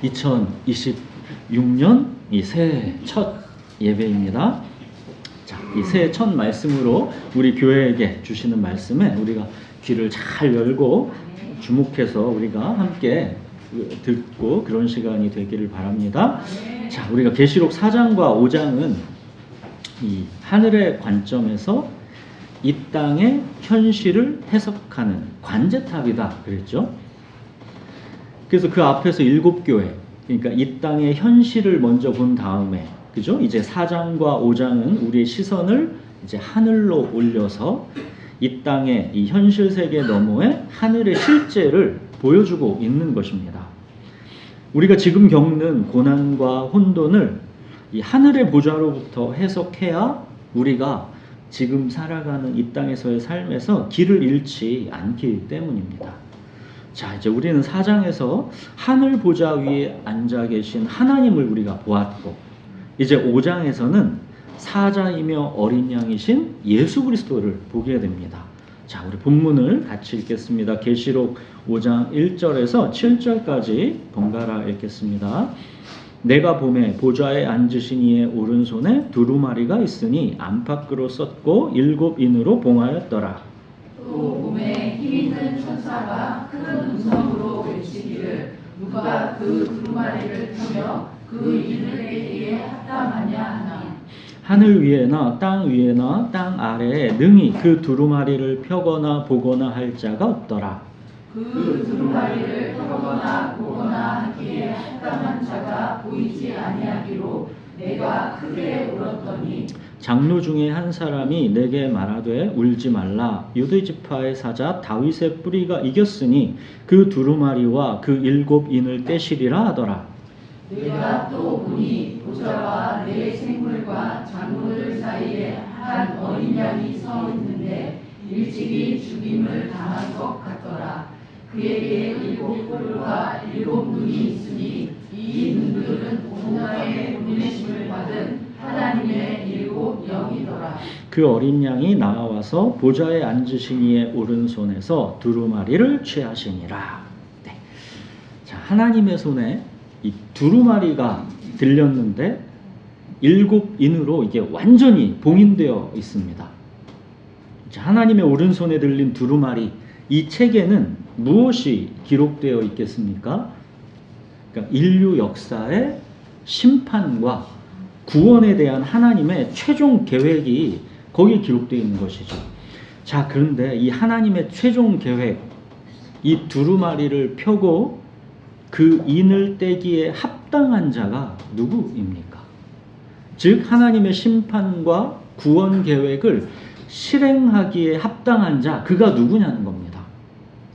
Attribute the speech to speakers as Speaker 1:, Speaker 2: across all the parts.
Speaker 1: 2026년 이 새해 첫 예배입니다. 자, 이 새해 첫 말씀으로 우리 교회에게 주시는 말씀에 우리가 귀를 잘 열고 주목해서 우리가 함께 듣고 그런 시간이 되기를 바랍니다. 자, 우리가 계시록 4장과 5장은 이 하늘의 관점에서 이 땅의 현실을 해석하는 관제탑이다 그랬죠. 그래서 그 앞에서 7교회, 그러니까 이 땅의 현실을 먼저 본 다음에, 그죠? 이제 4장과 5장은 우리의 시선을 이제 하늘로 올려서 이 땅의 이 현실 세계 너머의 하늘의 실제를 보여주고 있는 것입니다. 우리가 지금 겪는 고난과 혼돈을 이 하늘의 보좌로부터 해석해야 우리가 지금 살아가는 이 땅에서의 삶에서 길을 잃지 않기 때문입니다. 자, 이제 우리는 4장에서 하늘 보좌 위에 앉아 계신 하나님을 우리가 보았고, 이제 5장에서는 사자이며 어린 양이신 예수 그리스도를 보게 됩니다. 자, 우리 본문을 같이 읽겠습니다. 계시록 5장 1절에서 7절까지 번갈아 읽겠습니다. 내가 보매 보좌에 앉으신 이의 오른손에 두루마리가 있으니 안팎으로 썼고 7인으로 봉하였더라.
Speaker 2: 또 보매 힘있는 천사가 큰 음성으로 외치기를 누가 그 두루마리를 펴며 그 인을 깨기에 합당하냐 하나.
Speaker 1: 하늘 위에나 땅 위에나 땅 아래에 능히 그 두루마리를 펴거나 보거나 할 자가 없더라.
Speaker 2: 그 두루마리를 펴거나 보거나 하기에 합당한 자가 보이지 아니하기로 내가 크게 울었더니
Speaker 1: 장로 중에 한 사람이 내게 말하되 울지 말라. 유대 지파의 사자 다윗의 뿌리가 이겼으니 그 두루마리와 그 7인을 떼시리라 하더라.
Speaker 2: 내가 또 보니 보좌와 내 생물과 장로들 사이에 한 어린 양이 서 있는데 일찍이 죽임을 당한 것 같더라. 그에게 7뿔과 7눈이 있으니 이 눈들은 온갖의 보내심을 받은 하나님의 7 영이더라.
Speaker 1: 그 어린 양이 나와서 보좌에 앉으신 이의 오른손에서 두루마리를 취하시니라. 네. 자, 하나님의 손에 이 두루마리가 들렸는데 7인으로 이게 완전히 봉인되어 있습니다. 자, 하나님의 오른손에 들린 두루마리, 이 책에는 무엇이 기록되어 있겠습니까? 그러니까 인류 역사의 심판과 구원에 대한 하나님의 최종 계획이 거기에 기록되어 있는 것이죠. 자, 그런데 이 하나님의 최종 계획, 이 두루마리를 펴고 그 인을 떼기에 합당한 자가 누구입니까? 즉 하나님의 심판과 구원 계획을 실행하기에 합당한 자, 그가 누구냐는 겁니다.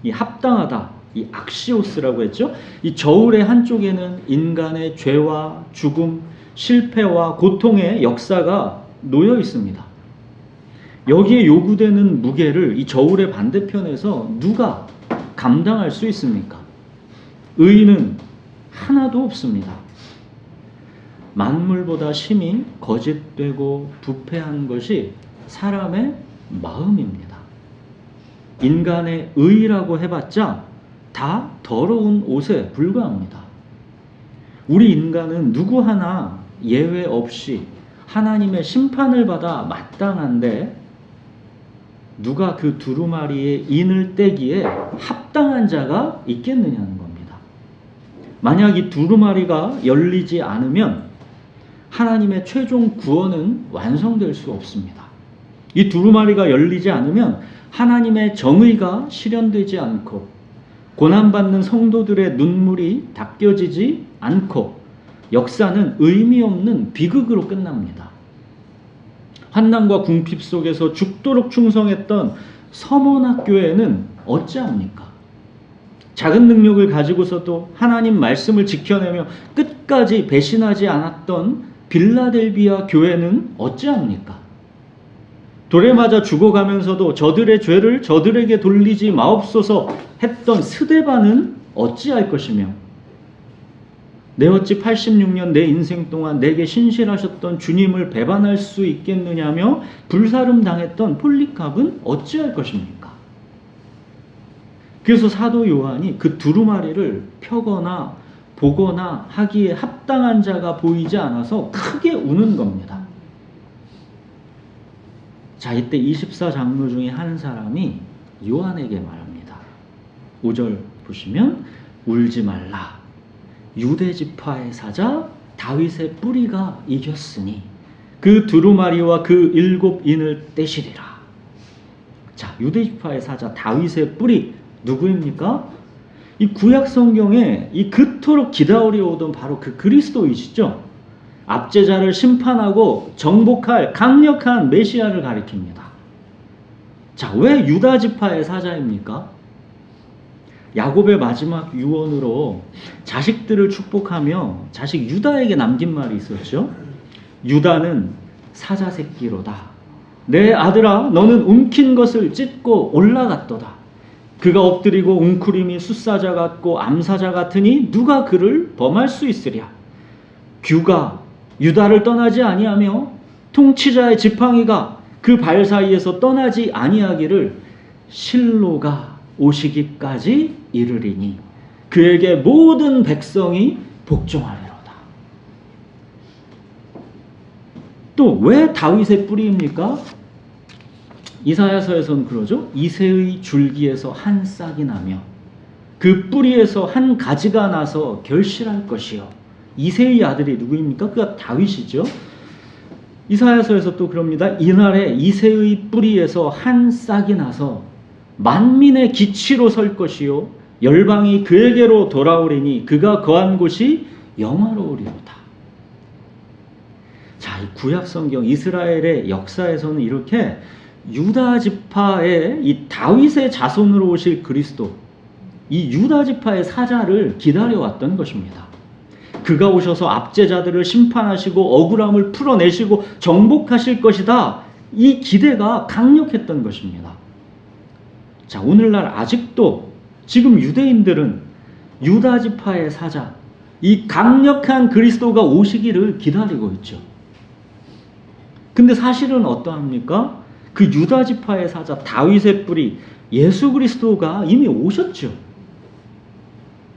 Speaker 1: 이 합당하다, 이 악시오스라고 했죠. 이 저울의 한쪽에는 인간의 죄와 죽음, 실패와 고통의 역사가 놓여 있습니다. 여기에 요구되는 무게를 이 저울의 반대편에서 누가 감당할 수 있습니까? 의인은 하나도 없습니다. 만물보다 심히 거짓되고 부패한 것이 사람의 마음입니다. 인간의 의라고 해봤자 다 더러운 옷에 불과합니다. 우리 인간은 누구 하나 예외 없이 하나님의 심판을 받아 마땅한데 누가 그 두루마리의 인을 떼기에 합당한 자가 있겠느냐는 겁니다. 만약 이 두루마리가 열리지 않으면 하나님의 최종 구원은 완성될 수 없습니다. 이 두루마리가 열리지 않으면 하나님의 정의가 실현되지 않고 고난받는 성도들의 눈물이 닦여지지 않고 역사는 의미 없는 비극으로 끝납니다. 환난과 궁핍 속에서 죽도록 충성했던 서머나교회는 어찌합니까? 작은 능력을 가지고서도 하나님 말씀을 지켜내며 끝까지 배신하지 않았던 빌라델비아 교회는 어찌합니까? 돌에 맞아 죽어가면서도 저들의 죄를 저들에게 돌리지 마옵소서 했던 스데반은 어찌할 것이며 내 어찌 86년 내 인생 동안 내게 신실하셨던 주님을 배반할 수 있겠느냐며 불사름 당했던 폴리캅은 어찌할 것입니까? 그래서 사도 요한이 그 두루마리를 펴거나 보거나 하기에 합당한 자가 보이지 않아서 크게 우는 겁니다. 자, 이때 24장로 중에 한 사람이 요한에게 말합니다. 5절 보시면 울지 말라. 유대지파의 사자 다윗의 뿌리가 이겼으니 그 두루마리와 그 7인을 떼시리라. 자, 유대지파의 사자 다윗의 뿌리 누구입니까? 이 구약 성경에 이 그토록 기다려 오던 바로 그 그리스도이시죠. 압제자를 심판하고 정복할 강력한 메시아를 가리킵니다. 자, 왜 유다 지파의 사자입니까? 야곱의 마지막 유언으로 자식들을 축복하며 자식 유다에게 남긴 말이 있었죠. 유다는 사자 새끼로다. 내 아들아, 너는 움킨 것을 찢고 올라갔도다. 그가 엎드리고 웅크림이 숫사자 같고 암사자 같으니 누가 그를 범할 수 있으랴. 규가 유다를 떠나지 아니하며 통치자의 지팡이가 그 발 사이에서 떠나지 아니하기를 실로가 오시기까지 이르리니 그에게 모든 백성이 복종하리로다. 또 왜 다윗의 뿌리입니까? 이사야서에서는 그러죠. 이새의 줄기에서 한 싹이 나며 그 뿌리에서 한 가지가 나서 결실할 것이요. 이새의 아들이 누구입니까? 그가 다윗이죠. 이사야서에서 또 그럽니다. 이날에 이새의 뿌리에서 한 싹이 나서 만민의 기치로 설 것이요 열방이 그에게로 돌아오리니 그가 거한 곳이 영화로우리로다. 자, 이 구약 성경 이스라엘의 역사에서는 이렇게 유다 지파의 이 다윗의 자손으로 오실 그리스도, 이 유다 지파의 사자를 기다려왔던 것입니다. 그가 오셔서 압제자들을 심판하시고 억울함을 풀어내시고 정복하실 것이다. 이 기대가 강력했던 것입니다. 자, 오늘날 아직도 지금 유대인들은 유다 지파의 사자, 이 강력한 그리스도가 오시기를 기다리고 있죠. 근데 사실은 어떠합니까? 그 유다 지파의 사자 다윗의 뿌리 예수 그리스도가 이미 오셨죠.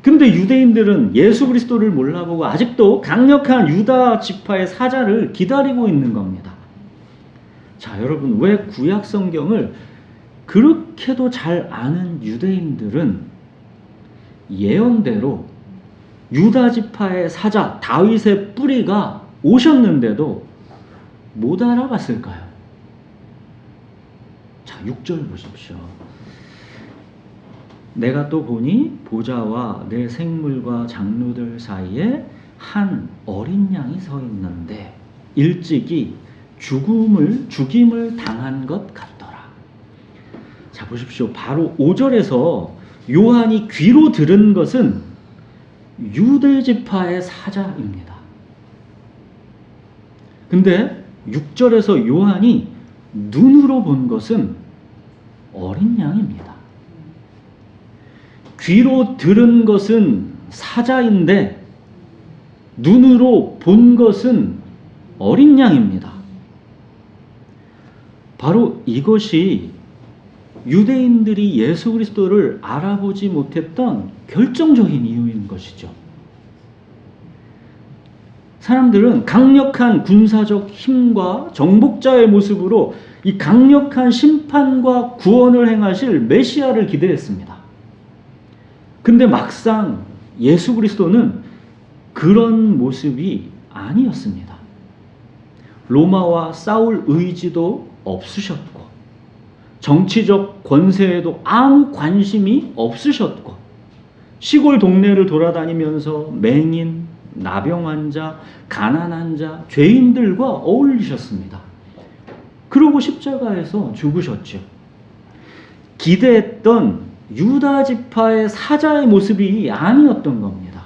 Speaker 1: 근데 유대인들은 예수 그리스도를 몰라보고 아직도 강력한 유다 지파의 사자를 기다리고 있는 겁니다. 자, 여러분, 왜 구약 성경을 그렇게도 잘 아는 유대인들은 예언대로 유다 지파의 사자 다윗의 뿌리가 오셨는데도 못 알아봤을까요? 자, 6절 보십시오. 내가 또 보니 보좌와 내 생물과 장로들 사이에 한 어린 양이 서 있는데 일찍이 죽임을 당한 것 같더라. 자, 보십시오. 바로 5절에서 요한이 귀로 들은 것은 유대지파의 사자입니다. 근데 6절에서 요한이 눈으로 본 것은 어린 양입니다. 귀로 들은 것은 사자인데 눈으로 본 것은 어린 양입니다. 바로 이것이 유대인들이 예수 그리스도를 알아보지 못했던 결정적인 이유인 것이죠. 사람들은 강력한 군사적 힘과 정복자의 모습으로 이 강력한 심판과 구원을 행하실 메시아를 기대했습니다. 근데 막상 예수 그리스도는 그런 모습이 아니었습니다. 로마와 싸울 의지도 없으셨고 정치적 권세에도 아무 관심이 없으셨고 시골 동네를 돌아다니면서 맹인, 나병 환자, 가난한 자, 죄인들과 어울리셨습니다. 그러고 십자가에서 죽으셨죠. 기대했던 유다 지파의 사자의 모습이 아니었던 겁니다.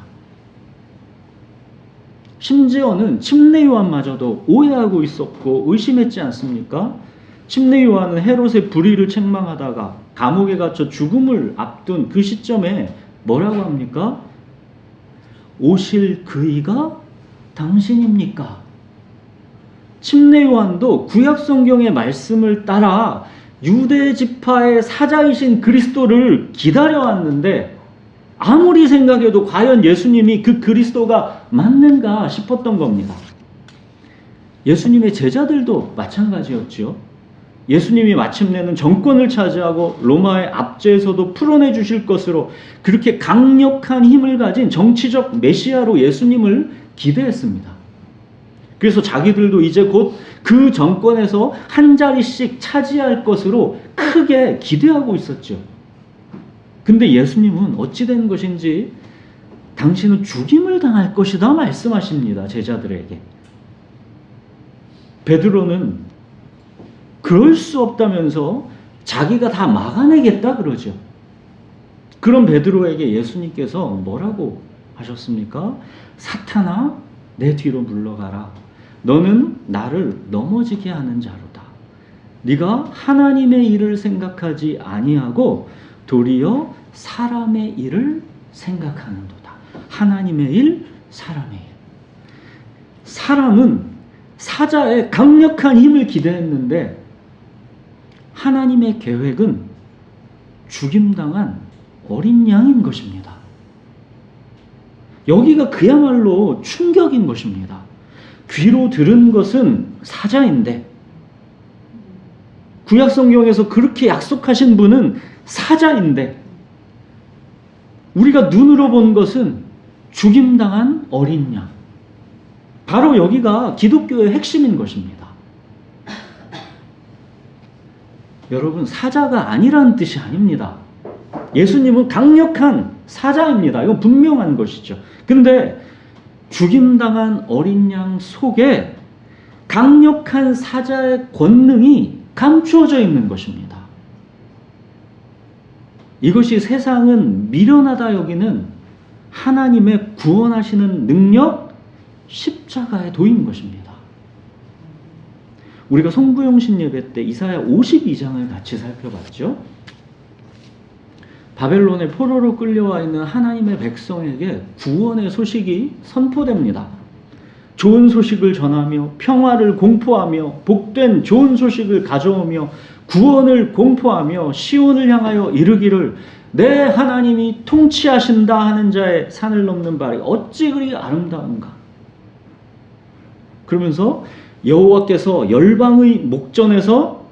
Speaker 1: 심지어는 침례 요한마저도 오해하고 있었고 의심했지 않습니까? 침례 요한은 헤롯의 불의를 책망하다가 감옥에 갇혀 죽음을 앞둔 그 시점에 뭐라고 합니까? 오실 그이가 당신입니까? 침례 요한도 구약 성경의 말씀을 따라 유대 지파의 사자이신 그리스도를 기다려왔는데 아무리 생각해도 과연 예수님이 그 그리스도가 맞는가 싶었던 겁니다. 예수님의 제자들도 마찬가지였죠. 예수님이 마침내는 정권을 차지하고 로마의 압제에서도 풀어내 주실 것으로 그렇게 강력한 힘을 가진 정치적 메시아로 예수님을 기대했습니다. 그래서 자기들도 이제 곧 그 정권에서 한 자리씩 차지할 것으로 크게 기대하고 있었죠. 근데 예수님은 어찌 된 것인지 당신은 죽임을 당할 것이다 말씀하십니다. 제자들에게. 베드로는 그럴 수 없다면서 자기가 다 막아내겠다 그러죠. 그럼 베드로에게 예수님께서 뭐라고 하셨습니까? 사탄아, 내 뒤로 물러가라. 너는 나를 넘어지게 하는 자로다. 네가 하나님의 일을 생각하지 아니하고 도리어 사람의 일을 생각하는도다. 하나님의 일, 사람의 일. 사람은 사자의 강력한 힘을 기대했는데 하나님의 계획은 죽임당한 어린 양인 것입니다. 여기가 그야말로 충격인 것입니다. 귀로 들은 것은 사자인데 구약성경에서 그렇게 약속하신 분은 사자인데 우리가 눈으로 본 것은 죽임당한 어린 양. 바로 여기가 기독교의 핵심인 것입니다. 여러분, 사자가 아니라는 뜻이 아닙니다. 예수님은 강력한 사자입니다. 이건 분명한 것이죠. 근데 죽임당한 어린 양 속에 강력한 사자의 권능이 감추어져 있는 것입니다. 이것이 세상은 미련하다 여기는 하나님의 구원하시는 능력, 십자가의 도인 것입니다. 우리가 송구영신 예배 때 이사야 52장을 같이 살펴봤죠. 바벨론의 포로로 끌려와 있는 하나님의 백성에게 구원의 소식이 선포됩니다. 좋은 소식을 전하며 평화를 공포하며 복된 좋은 소식을 가져오며 구원을 공포하며 시온을 향하여 이르기를 내 하나님이 통치하신다 하는 자의 산을 넘는 발이 어찌 그리 아름다운가. 그러면서 여호와께서 열방의 목전에서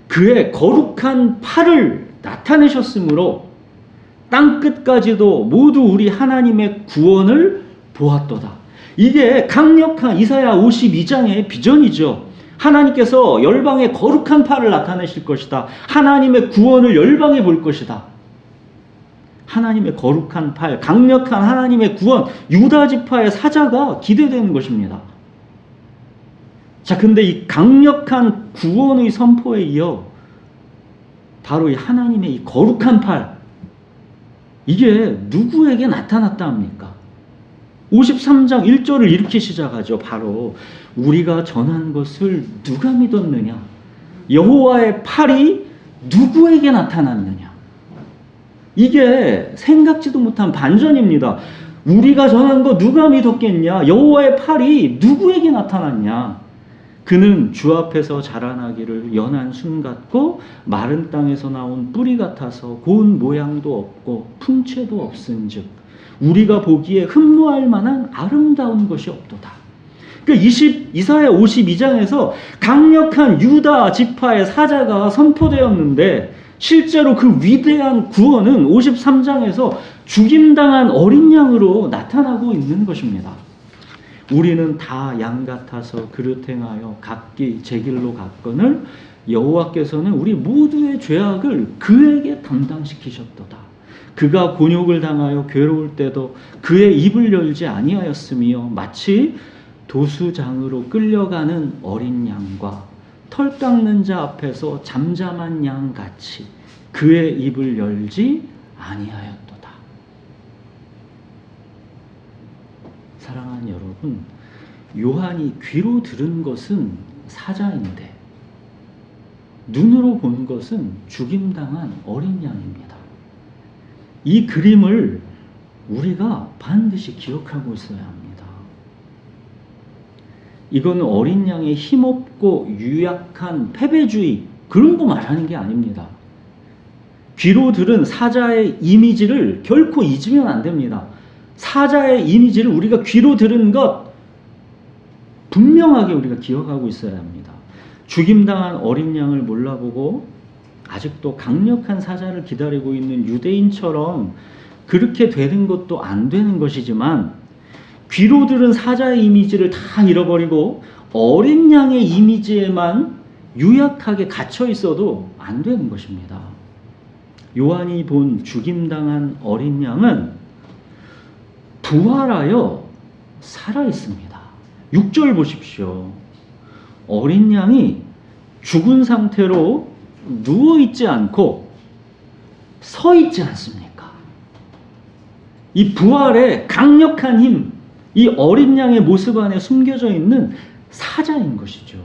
Speaker 1: 그의 거룩한 팔을 나타내셨으므로 땅끝까지도 모두 우리 하나님의 구원을 보았도다. 이게 강력한 이사야 52장의 비전이죠. 하나님께서 열방의 거룩한 팔을 나타내실 것이다. 하나님의 구원을 열방에 볼 것이다. 하나님의 거룩한 팔, 강력한 하나님의 구원, 유다 지파의 사자가 기대되는 것입니다. 자, 근데 이 강력한 구원의 선포에 이어 바로 이 하나님의 이 거룩한 팔, 이게 누구에게 나타났다 합니까? 53장 1절을 이렇게 시작하죠. 바로 우리가 전한 것을 누가 믿었느냐? 여호와의 팔이 누구에게 나타났느냐? 이게 생각지도 못한 반전입니다. 우리가 전한 거 누가 믿었겠냐? 여호와의 팔이 누구에게 나타났냐? 그는 주 앞에서 자라나기를 연한 순 같고 마른 땅에서 나온 뿌리 같아서 고운 모양도 없고 풍채도 없은즉 우리가 보기에 흠모할 만한 아름다운 것이 없도다. 그러니까 이사야 52장에서 강력한 유다 지파의 사자가 선포되었는데 실제로 그 위대한 구원은 53장에서 죽임당한 어린 양으로 나타나고 있는 것입니다. 우리는 다 양 같아서 그릇 행하여 각기 제 길로 갔거늘 여호와께서는 우리 모두의 죄악을 그에게 담당시키셨도다. 그가 곤욕을 당하여 괴로울 때도 그의 입을 열지 아니하였으며 마치 도수장으로 끌려가는 어린 양과 털 깎는 자 앞에서 잠잠한 양 같이 그의 입을 열지 아니하였도다. 사랑하는 여러분, 요한이 귀로 들은 것은 사자인데 눈으로 본 것은 죽임당한 어린 양입니다. 이 그림을 우리가 반드시 기억하고 있어야 합니다. 이거는 어린 양의 힘없고 유약한 패배주의 그런 거 말하는 게 아닙니다. 귀로 들은 사자의 이미지를 결코 잊으면 안 됩니다. 사자의 이미지를 우리가 귀로 들은 것 분명하게 우리가 기억하고 있어야 합니다. 죽임당한 어린 양을 몰라보고 아직도 강력한 사자를 기다리고 있는 유대인처럼 그렇게 되는 것도 안 되는 것이지만, 귀로 들은 사자의 이미지를 다 잃어버리고 어린 양의 이미지에만 유약하게 갇혀 있어도 안 되는 것입니다. 요한이 본 죽임당한 어린 양은 부활하여 살아 있습니다. 6절 보십시오. 어린 양이 죽은 상태로 누워 있지 않고 서 있지 않습니까? 이 부활의 강력한 힘, 이 어린 양의 모습 안에 숨겨져 있는 사자인 것이죠.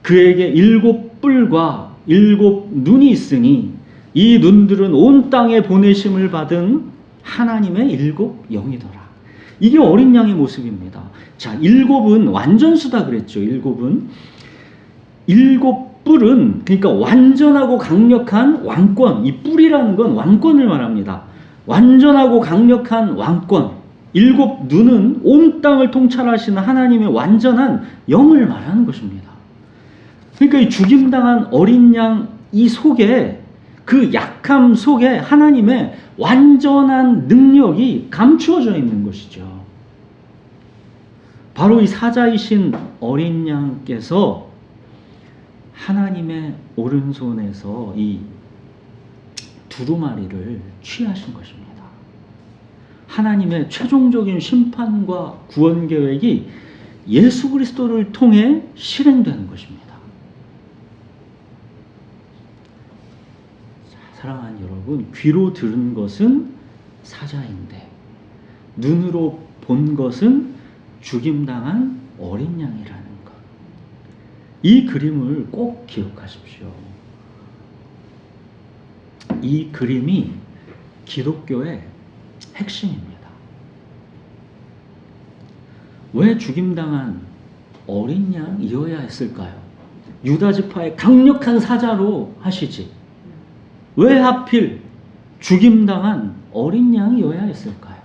Speaker 1: 그에게 7뿔과 7눈이 있으니 이 눈들은 온 땅에 보내심을 받은 하나님의 7영이더라. 이게 어린 양의 모습입니다. 자, 7은 완전수다 그랬죠. 7은 7뿔은 그러니까 완전하고 강력한 왕권, 이 뿔이라는 건 왕권을 말합니다. 완전하고 강력한 왕권. 7눈은 온 땅을 통찰하시는 하나님의 완전한 영을 말하는 것입니다. 그러니까 이 죽임당한 어린 양 이 속에, 그 약함 속에 하나님의 완전한 능력이 감추어져 있는 것이죠. 바로 이 사자이신 어린 양께서 하나님의 오른손에서 이 두루마리를 취하신 것입니다. 하나님의 최종적인 심판과 구원 계획이 예수 그리스도를 통해 실행되는 것입니다. 사랑하는 여러분, 귀로 들은 것은 사자인데 눈으로 본 것은 죽임당한 어린 양이라는 것. 이 그림을 꼭 기억하십시오. 이 그림이 기독교의 핵심입니다. 왜 죽임당한 어린 양이어야 했을까요? 유다 지파의 강력한 사자로 하시지 왜 하필 죽임당한 어린 양이어야 했을까요?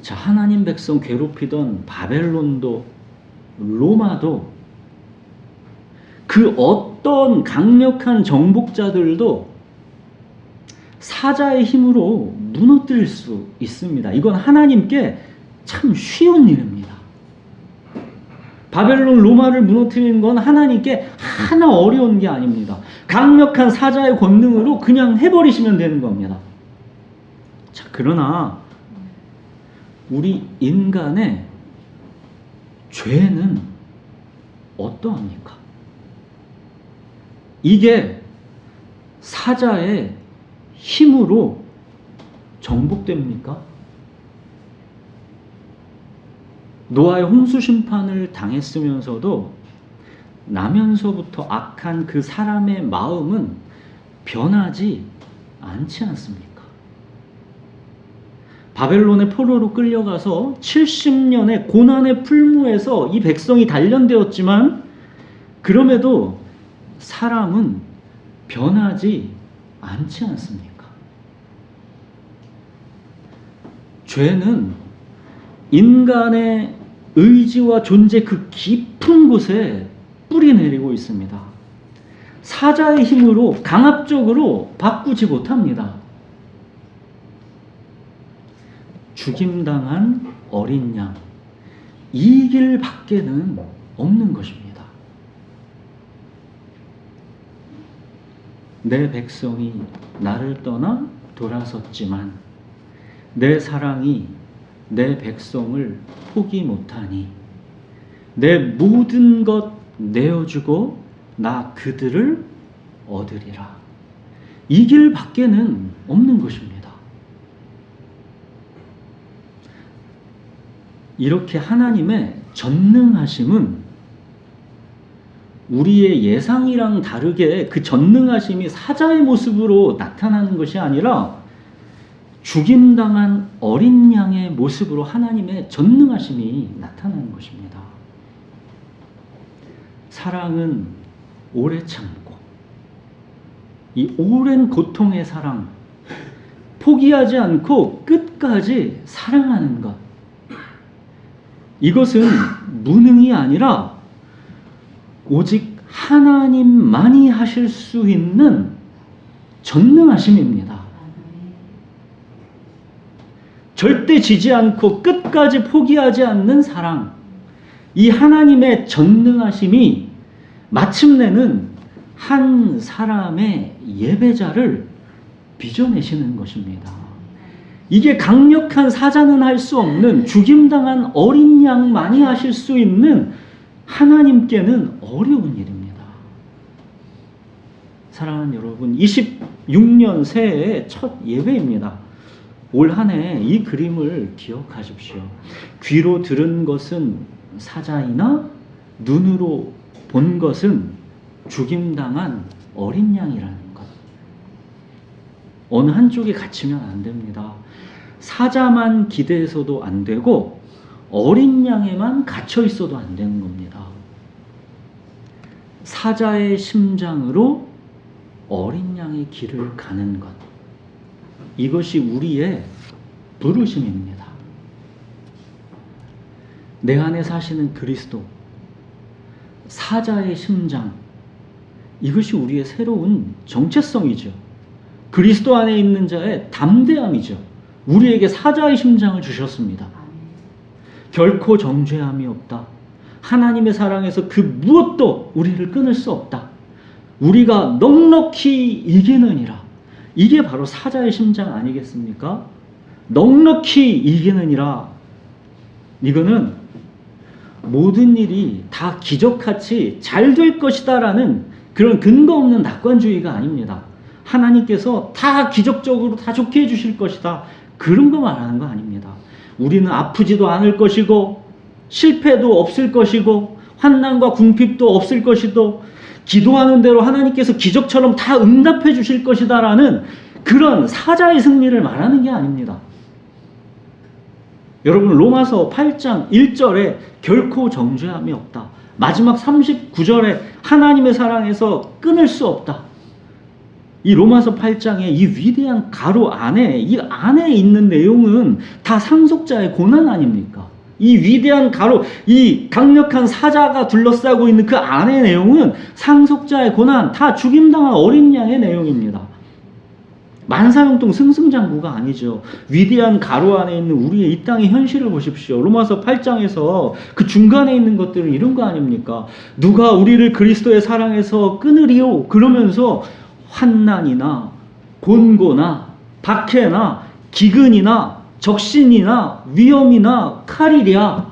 Speaker 1: 자, 하나님 백성 괴롭히던 바벨론도 로마도 그 어떤 강력한 정복자들도 사자의 힘으로 무너뜨릴 수 있습니다. 이건 하나님께 참 쉬운 일입니다. 바벨론 로마를 무너뜨리는 건 하나님께 하나 어려운 게 아닙니다. 강력한 사자의 권능으로 그냥 해버리시면 되는 겁니다. 자, 그러나 우리 인간의 죄는 어떠합니까? 이게 사자의 힘으로 정복됩니까? 노아의 홍수 심판을 당했으면서도 나면서부터 악한 그 사람의 마음은 변하지 않지 않습니까? 바벨론의 포로로 끌려가서 70년의 고난의 풀무에서 이 백성이 단련되었지만 그럼에도 사람은 변하지 않지 않습니까? 죄는 인간의 의지와 존재 그 깊은 곳에 뿌리 내리고 있습니다. 사자의 힘으로 강압적으로 바꾸지 못합니다. 죽임당한 어린 양, 이 길 밖에는 없는 것입니다. 내 백성이 나를 떠나 돌아섰지만 내 사랑이 내 백성을 포기 못하니 내 모든 것 내어주고 나 그들을 얻으리라. 이 길 밖에는 없는 것입니다. 이렇게 하나님의 전능하심은 우리의 예상이랑 다르게 그 전능하심이 사자의 모습으로 나타나는 것이 아니라 죽임당한 어린 양의 모습으로 하나님의 전능하심이 나타나는 것입니다. 사랑은 오래 참고 이 오랜 고통의 사랑, 포기하지 않고 끝까지 사랑하는 것, 이것은 무능이 아니라 오직 하나님만이 하실 수 있는 전능하심입니다. 절대 지지 않고 끝까지 포기하지 않는 사랑, 이 하나님의 전능하심이 마침내는 한 사람의 예배자를 빚어내시는 것입니다. 이게 강력한 사자는 할 수 없는, 죽임당한 어린 양만이 하실 수 있는 하나님께는 어려운 일입니다. 사랑하는 여러분, 26년 새해의 첫 예배입니다. 올 한 해 이 그림을 기억하십시오. 귀로 들은 것은 사자이나 눈으로 본 것은 죽임당한 어린 양이라는 것. 어느 한쪽에 갇히면 안 됩니다. 사자만 기대해서도 안 되고 어린 양에만 갇혀 있어도 안 되는 겁니다. 사자의 심장으로 어린 양의 길을 가는 것, 이것이 우리의 부르심입니다. 내 안에 사시는 그리스도, 사자의 심장, 이것이 우리의 새로운 정체성이죠. 그리스도 안에 있는 자의 담대함이죠. 우리에게 사자의 심장을 주셨습니다. 결코 정죄함이 없다. 하나님의 사랑에서 그 무엇도 우리를 끊을 수 없다. 우리가 넉넉히 이기느니라. 이게 바로 사자의 심장 아니겠습니까? 넉넉히 이기느니라. 이거는 모든 일이 다 기적같이 잘 될 것이다 라는 그런 근거 없는 낙관주의가 아닙니다. 하나님께서 다 기적적으로 다 좋게 해주실 것이다, 그런 거 말하는 거 아닙니다. 우리는 아프지도 않을 것이고 실패도 없을 것이고 환난과 궁핍도 없을 것이고 기도하는 대로 하나님께서 기적처럼 다 응답해 주실 것이다 라는 그런 사자의 승리를 말하는 게 아닙니다. 여러분, 로마서 8장 1절에 결코 정죄함이 없다. 마지막 39절에 하나님의 사랑에서 끊을 수 없다. 이 로마서 8장의 이 위대한 가로 안에, 이 안에 있는 내용은 다 상속자의 고난 아닙니까? 이 위대한 가로, 이 강력한 사자가 둘러싸고 있는 그 안의 내용은 상속자의 고난, 다 죽임당한 어린 양의 내용입니다. 만사형통 승승장구가 아니죠. 위대한 가로 안에 있는 우리의 이 땅의 현실을 보십시오. 로마서 8장에서 그 중간에 있는 것들은 이런 거 아닙니까? 누가 우리를 그리스도의 사랑에서 끊으리요? 그러면서 환난이나 곤고나 박해나 기근이나 적신이나 위험이나 칼이랴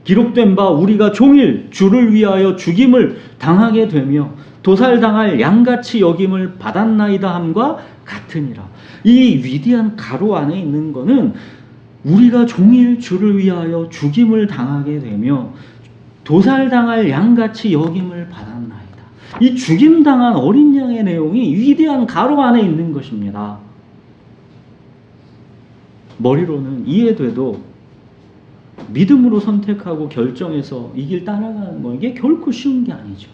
Speaker 1: 기록된 바 우리가 종일 주를 위하여 죽임을 당하게 되며 도살당할 양같이 여김을 받았나이다 함과 같으니라. 이 위대한 가로 안에 있는 거는 우리가 종일 주를 위하여 죽임을 당하게 되며 도살당할 양같이 여김을 받았나이다. 이 죽임당한 어린 양의 내용이 위대한 가로 안에 있는 것입니다. 머리로는 이해돼도 믿음으로 선택하고 결정해서 이 길 따라가는 거, 이게 결코 쉬운 게 아니죠.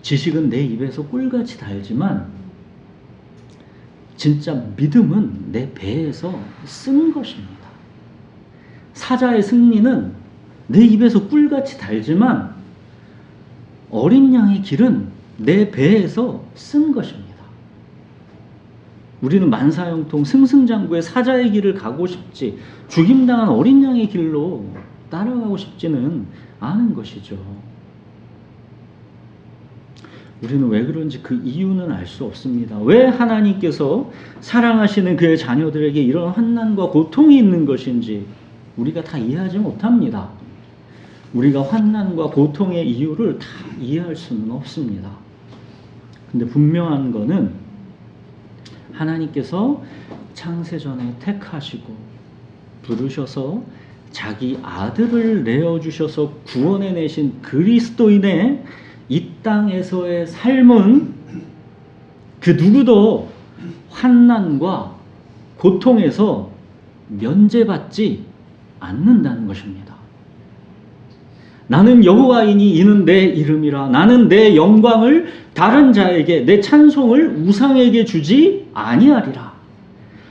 Speaker 1: 지식은 내 입에서 꿀같이 달지만 진짜 믿음은 내 배에서 쓰는 것입니다. 사자의 승리는 내 입에서 꿀같이 달지만 어린 양의 길은 내 배에서 쓴 것입니다. 우리는 만사형통 승승장구의 사자의 길을 가고 싶지 죽임당한 어린 양의 길로 따라가고 싶지는 않은 것이죠. 우리는 왜 그런지 그 이유는 알 수 없습니다. 왜 하나님께서 사랑하시는 그의 자녀들에게 이런 환난과 고통이 있는 것인지 우리가 다 이해하지 못합니다. 우리가 환난과 고통의 이유를 다 이해할 수는 없습니다. 근데 분명한 거는 하나님께서 창세전에 택하시고 부르셔서 자기 아들을 내어주셔서 구원해내신 그리스도인의 이 땅에서의 삶은 그 누구도 환난과 고통에서 면제받지 않는다는 것입니다. 나는 여호와이니 이는 내 이름이라. 나는 내 영광을 다른 자에게, 내 찬송을 우상에게 주지 아니하리라.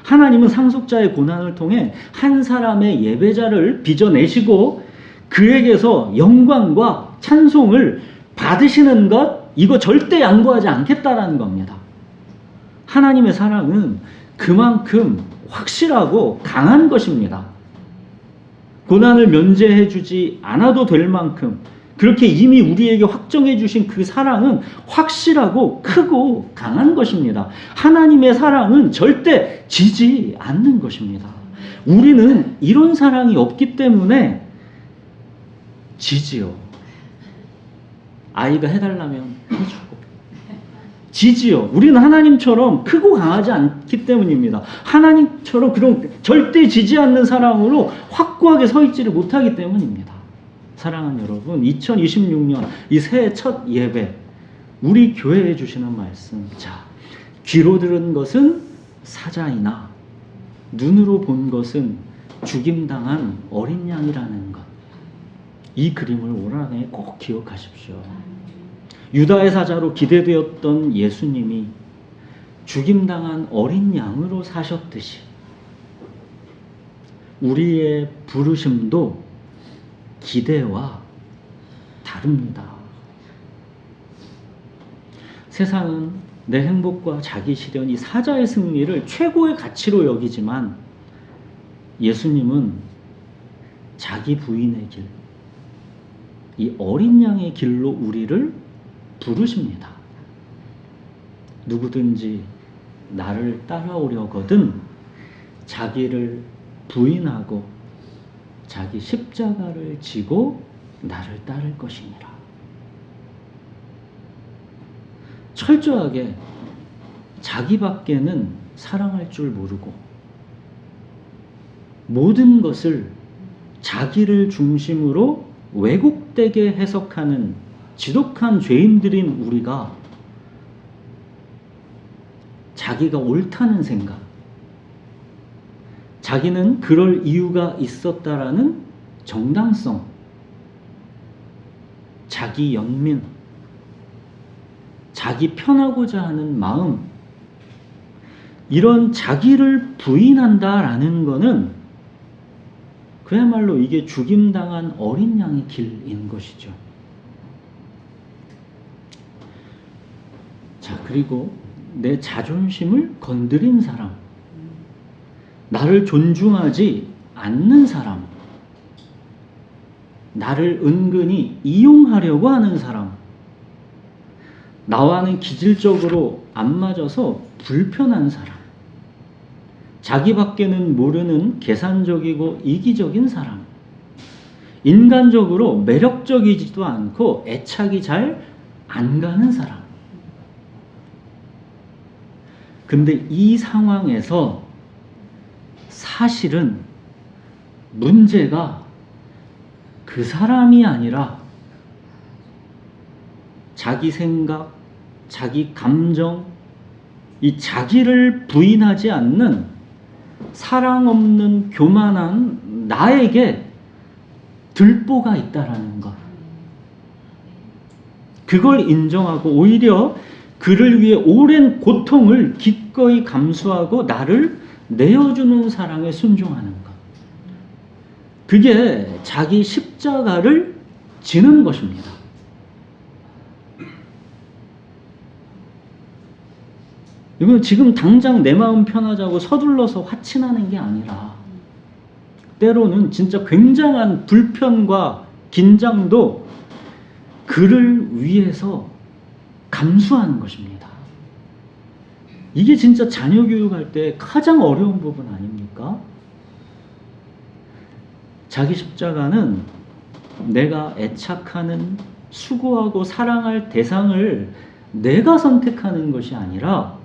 Speaker 1: 하나님은 상속자의 고난을 통해 한 사람의 예배자를 빚어내시고 그에게서 영광과 찬송을 받으시는 것, 이거 절대 양보하지 않겠다라는 겁니다. 하나님의 사랑은 그만큼 확실하고 강한 것입니다. 고난을 면제해 주지 않아도 될 만큼 그렇게 이미 우리에게 확정해 주신 그 사랑은 확실하고 크고 강한 것입니다. 하나님의 사랑은 절대 지지 않는 것입니다. 우리는 이런 사랑이 없기 때문에 지지요. 아이가 해달라면 해주고 지지요. 우리는 하나님처럼 크고 강하지 않기 때문입니다. 하나님처럼 그런 절대 지지 않는 사랑으로 확고하게 서 있지를 못하기 때문입니다. 사랑하는 여러분, 2026년 이 새해 첫 예배, 우리 교회에 주시는 말씀. 자, 귀로 들은 것은 사자이나 눈으로 본 것은 죽임당한 어린 양이라는 것. 이 그림을 올 한해 꼭 기억하십시오. 유다의 사자로 기대되었던 예수님이 죽임당한 어린 양으로 사셨듯이 우리의 부르심도 기대와 다릅니다. 세상은 내 행복과 자기 실현, 이 사자의 승리를 최고의 가치로 여기지만 예수님은 자기 부인의 길, 이 어린 양의 길로 우리를 부르십니다. 누구든지 나를 따라오려거든 자기를 부인하고 자기 십자가를 지고 나를 따를 것이니라. 철저하게 자기밖에는 사랑할 줄 모르고 모든 것을 자기를 중심으로 왜곡되게 해석하는 지독한 죄인들인 우리가 자기가 옳다는 생각, 자기는 그럴 이유가 있었다라는 정당성, 자기 연민, 자기 편하고자 하는 마음, 이런 자기를 부인한다라는 것은 그야말로 이게 죽임당한 어린 양의 길인 것이죠. 자, 그리고 내 자존심을 건드린 사람, 나를 존중하지 않는 사람, 나를 은근히 이용하려고 하는 사람, 나와는 기질적으로 안 맞아서 불편한 사람, 자기밖에는 모르는 계산적이고 이기적인 사람, 인간적으로 매력적이지도 않고 애착이 잘 안 가는 사람. 근데 이 상황에서 사실은 문제가 그 사람이 아니라 자기 생각, 자기 감정, 이 자기를 부인하지 않는 사랑 없는 교만한 나에게 들보가 있다라는 것. 그걸 인정하고 오히려 그를 위해 오랜 고통을 기꺼이 감수하고 나를 내어주는 사랑에 순종하는 것. 그게 자기 십자가를 지는 것입니다. 이건 지금 당장 내 마음 편하자고 서둘러서 화친하는 게 아니라 때로는 진짜 굉장한 불편과 긴장도 그를 위해서 감수하는 것입니다. 이게 진짜 자녀 교육할 때 가장 어려운 부분 아닙니까? 자기 십자가는 내가 애착하는, 수고하고 사랑할 대상을 내가 선택하는 것이 아니라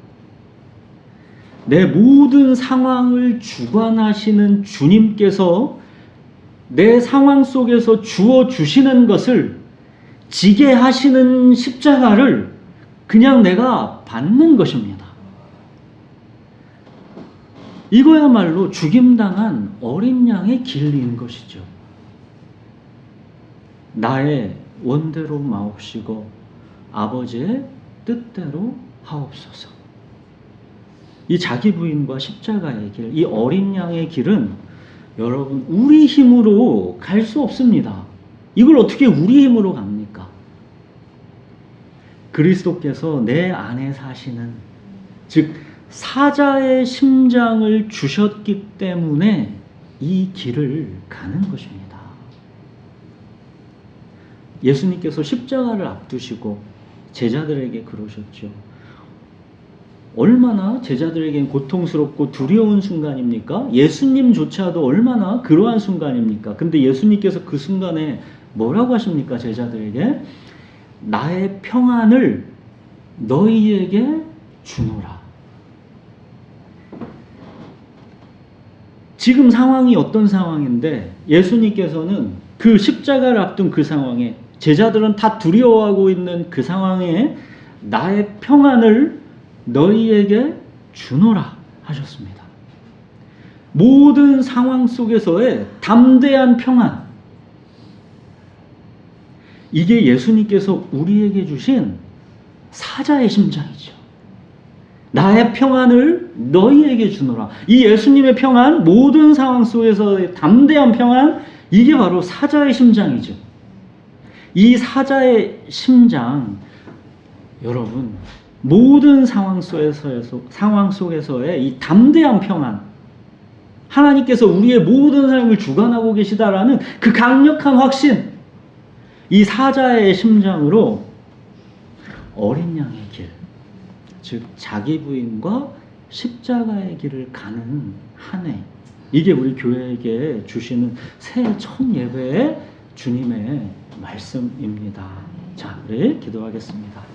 Speaker 1: 내 모든 상황을 주관하시는 주님께서 내 상황 속에서 주어 주시는 것을 지게 하시는 십자가를 그냥 내가 받는 것입니다. 이거야말로 죽임당한 어린 양의 길인 것이죠. 나의 원대로 마옵시고 아버지의 뜻대로 하옵소서. 이 자기 부인과 십자가의 길, 이 어린 양의 길은 여러분 우리 힘으로 갈 수 없습니다. 이걸 어떻게 우리 힘으로 갑니까? 그리스도께서 내 안에 사시는, 즉 사자의 심장을 주셨기 때문에 이 길을 가는 것입니다. 예수님께서 십자가를 앞두시고 제자들에게 그러셨죠. 얼마나 제자들에겐 고통스럽고 두려운 순간입니까? 예수님조차도 얼마나 그러한 순간입니까? 근데 예수님께서 그 순간에 뭐라고 하십니까? 제자들에게 나의 평안을 너희에게 주노라. 지금 상황이 어떤 상황인데 예수님께서는 그 십자가를 앞둔 그 상황에, 제자들은 다 두려워하고 있는 그 상황에 나의 평안을 너희에게 주노라 하셨습니다. 모든 상황 속에서의 담대한 평안, 이게 예수님께서 우리에게 주신 사자의 심장이죠. 나의 평안을 너희에게 주노라. 이 예수님의 평안, 모든 상황 속에서의 담대한 평안, 이게 바로 사자의 심장이죠. 이 사자의 심장, 여러분, 모든 상황 속에서의 이 담대한 평안, 하나님께서 우리의 모든 삶을 주관하고 계시다라는 그 강력한 확신, 이 사자의 심장으로 어린 양의 길, 즉 자기 부인과 십자가의 길을 가는 한 해, 이게 우리 교회에게 주시는 새해 첫 예배의 주님의 말씀입니다. 자, 우리 기도하겠습니다.